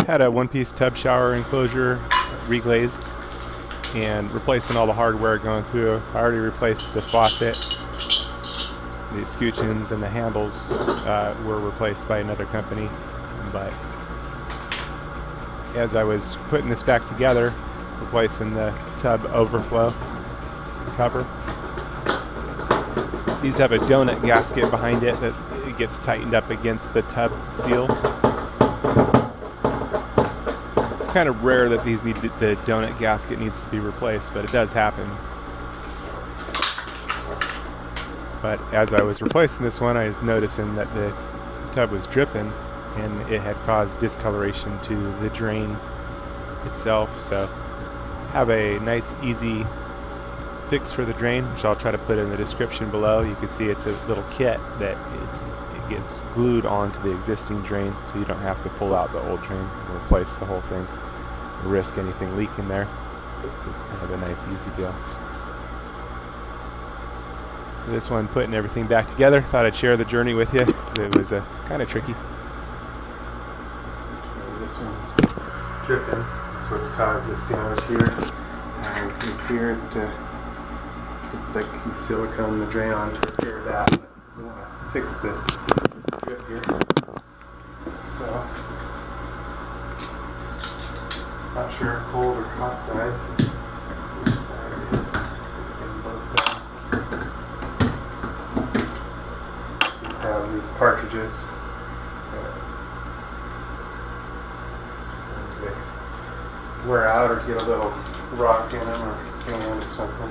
Had a one-piece tub shower enclosure reglazed and replacing all the hardware going through. I already replaced the faucet. The escutcheons and the handles were replaced by another company, but as I was putting this back together, replacing the tub overflow cover, these have a donut gasket behind it that it gets tightened up against the tub seal. It's kind of rare that these need the donut gasket needs to be replaced, but it does happen. But as I was replacing this one, I was noticing that the tub was dripping and it had caused discoloration to the drain itself. So have a nice easy fix for the drain, which I'll try to put in the description below. You can see it's a little kit that it gets glued onto the existing drain, so you don't have to pull out the old drain and replace the whole thing or risk anything leaking there. So it's kind of a nice easy deal. This one, putting everything back together, thought I'd share the journey with you because it was kind of tricky. This one's dripping. That's what's caused this damage here. You can see here it's like you silicone the drain on to repair that. But we want to fix the drip here. So, not sure cold or hot side. Which side it is. So we get them both done. Have these cartridges. So sometimes they wear out or get a little rock in them or sand or something.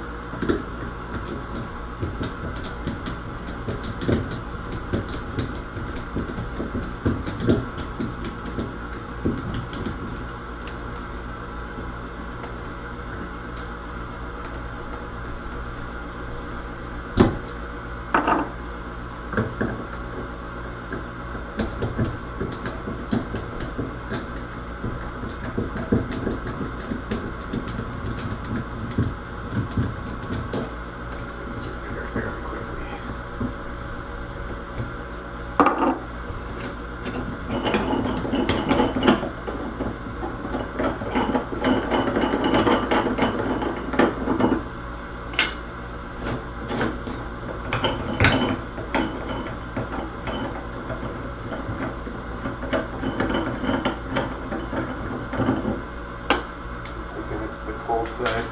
Cold side.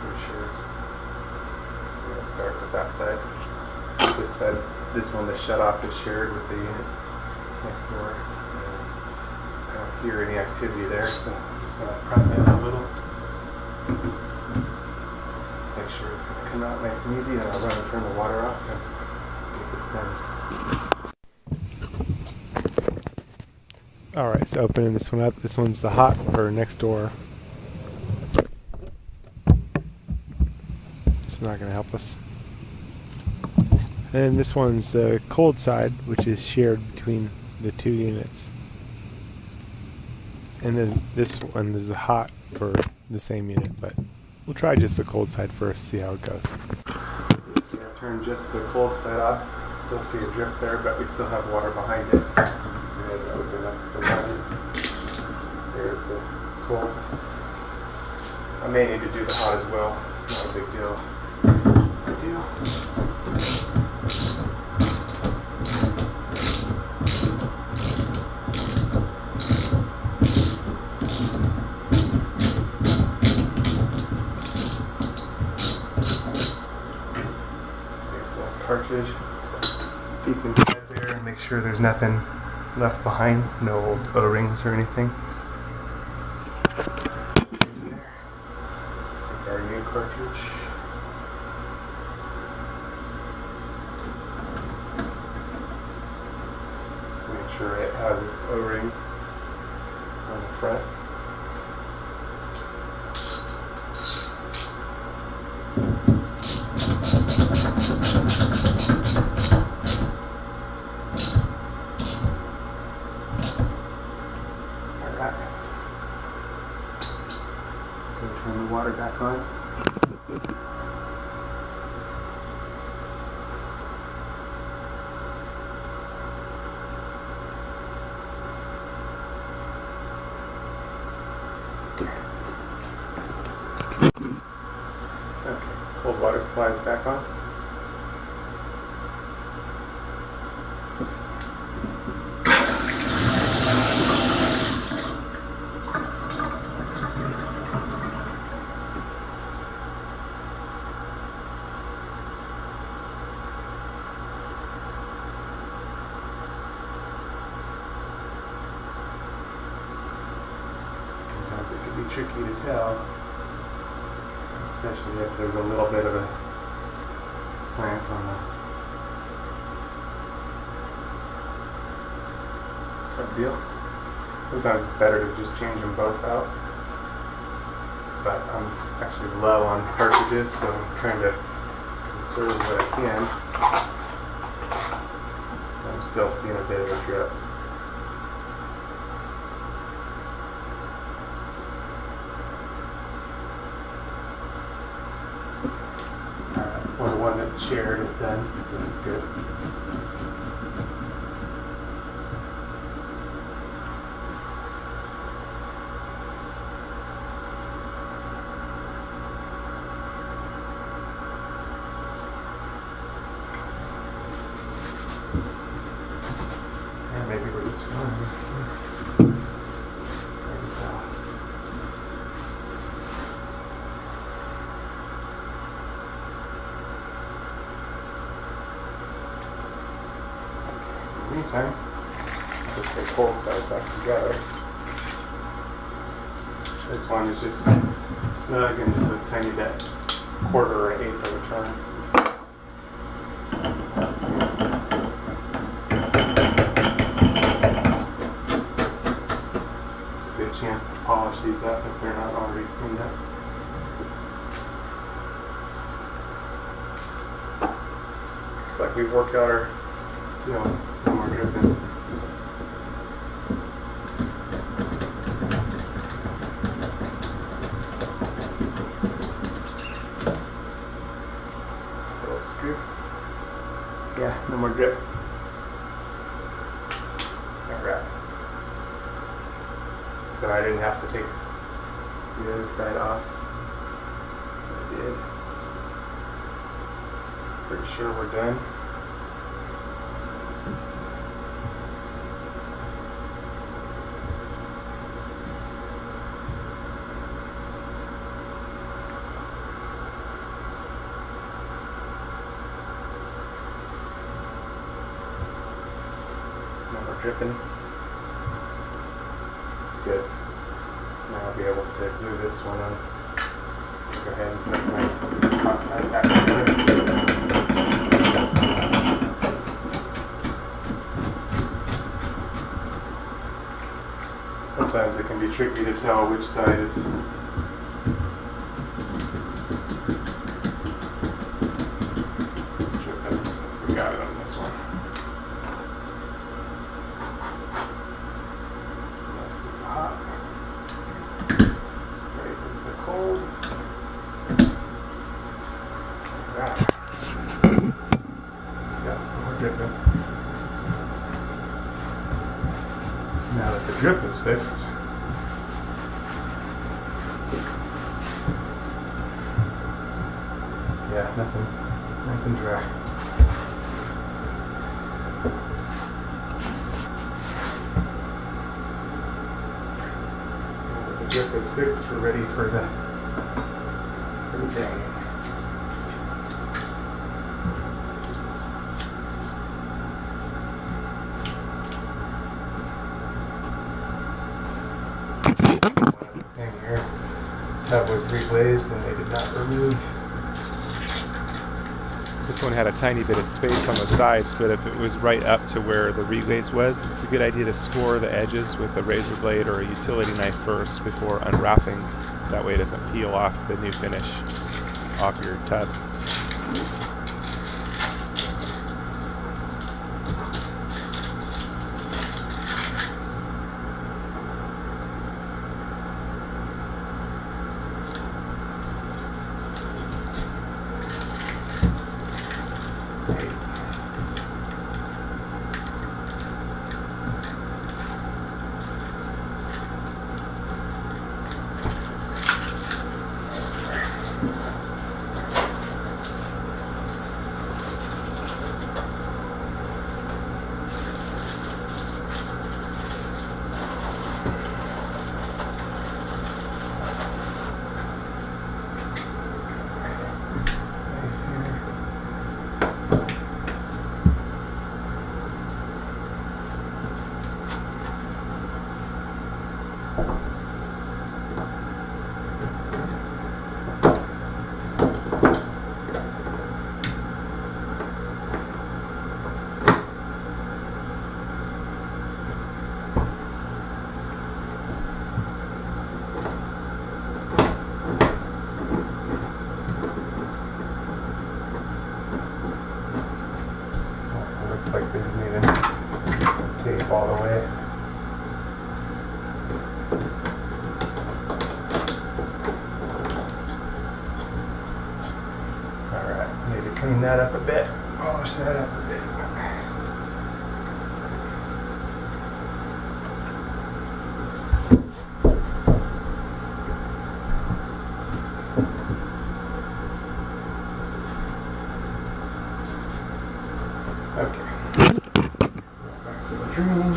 Pretty sure we're going to start with that side. This side, this one, the shut off is shared with the unit next door. I don't hear any activity there, so I'm just going to prime it a little. Make sure it's going to come out nice and easy, and I'll run and turn the water off and get this done. Alright, so opening this one up. This one's the hot for next door. It's not going to help us. And this one's the cold side, which is shared between the two units. And then this one is the hot for the same unit, but we'll try just the cold side first, see how it goes. Yeah, turn just the cold side off. Still see a drip there, but we still have water behind it. So we had to open up the water. There's the cold. I may need to do the hot as well. It's not a big deal. Cartridge. Peek inside there and make sure there's nothing left behind, no old O-rings or anything. Take our new cartridge. So make sure it has its O-ring on the front. water supply is back on. Sometimes it can be tricky to tell, especially if there's a little bit of a slant on the tub deal. Sometimes it's better to just change them both out, but I'm actually low on cartridges, so I'm trying to conserve what I can. I'm still seeing a bit of a drip. Well, the one that's shared is done, so that's good. And maybe we're just going to tell. Meantime, I'll just get cold side back together. This one is just snug and just a tiny bit, quarter or an eighth of a turn. It's a good chance to polish these up if they're not already cleaned up. Looks like we've worked out our no more dripping. Phillips screw. Yeah, no more drip. Alright. So I didn't have to take the other side off. I did. Pretty sure we're done. Dripping. It's good. So now I'll be able to glue this one on. Go ahead and put my hot side back together. Sometimes it can be tricky to tell which side is dripping. We got it on this one. Now that the drip is fixed, yeah, nothing, nice and dry. Now that the drip is fixed, we're ready for the drain. Tub was reglazed and they did not remove. This one had a tiny bit of space on the sides, but if it was right up to where the reglaze was, it's a good idea to score the edges with a razor blade or a utility knife first before unwrapping. That way it doesn't peel off the new finish off your tub. Looks like they didn't even tape all the way. Alright, need to clean that up a bit, polish that up a bit. Okay, back to the drain.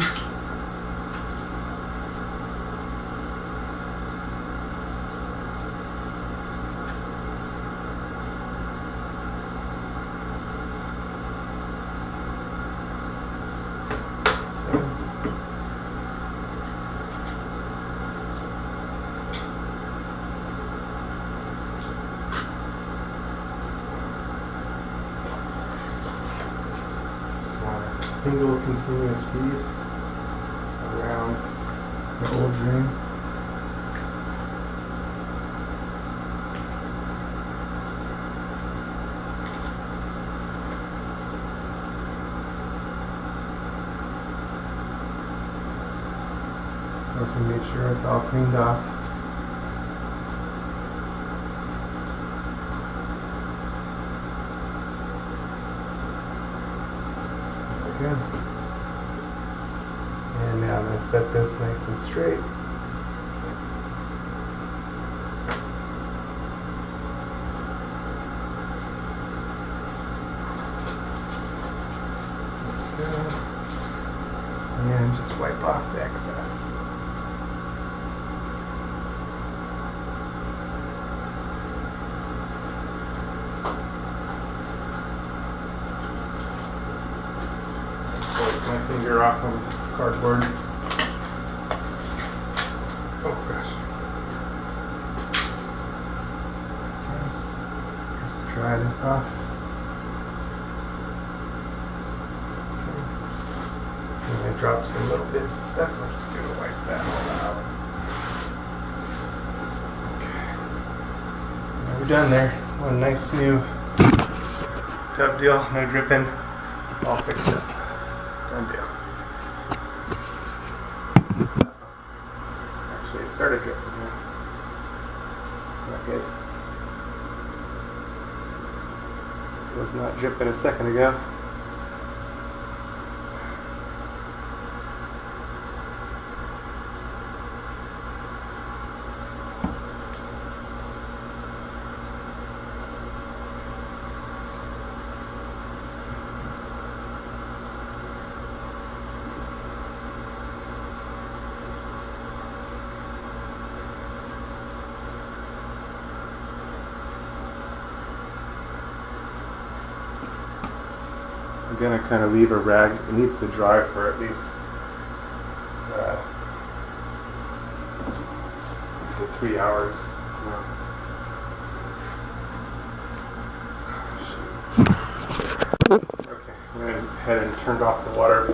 Single continuous bead around the old drain. We can make sure it's all cleaned off. Good. And now I'm going to set this nice and straight. Good. And just wipe off the excess. My finger off on the cardboard. Oh gosh. Okay. Just dry this off. Okay. And I dropped some little bits of stuff. I'm just going to wipe that all out. Okay. Now we're done there. One nice new tub deal. No dripping. All fixed up. Done deal. Actually, it started dripping here. It's not good. It was not dripping a second ago. I'm gonna kind of leave a rag. It needs to dry for at least 3 hours. So. Okay, I went ahead and turned off the water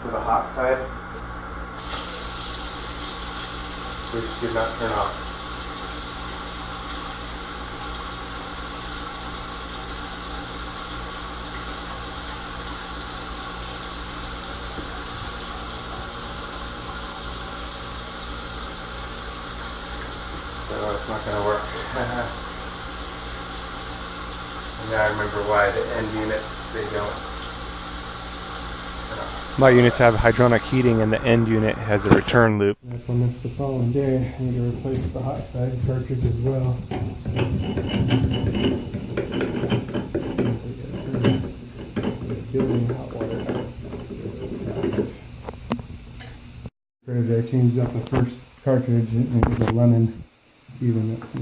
for the hot side, which did not turn off. So it's not going to work. And now I remember why the end units, they don't. My units have hydronic heating and the end unit has a return loop. If I miss the following day, I need to replace the hot side cartridge as well. Building hot water out fast. Crazy, I changed out the first cartridge and it was a lemon. Even up to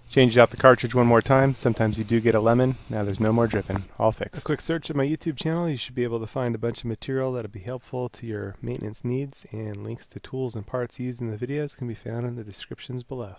changed out the cartridge one more time. Sometimes you do get a lemon. Now there's no more dripping. All fixed. A quick search of my YouTube channel. You should be able to find a bunch of material that'll be helpful to your maintenance needs, and links to tools and parts used in the videos can be found in the descriptions below.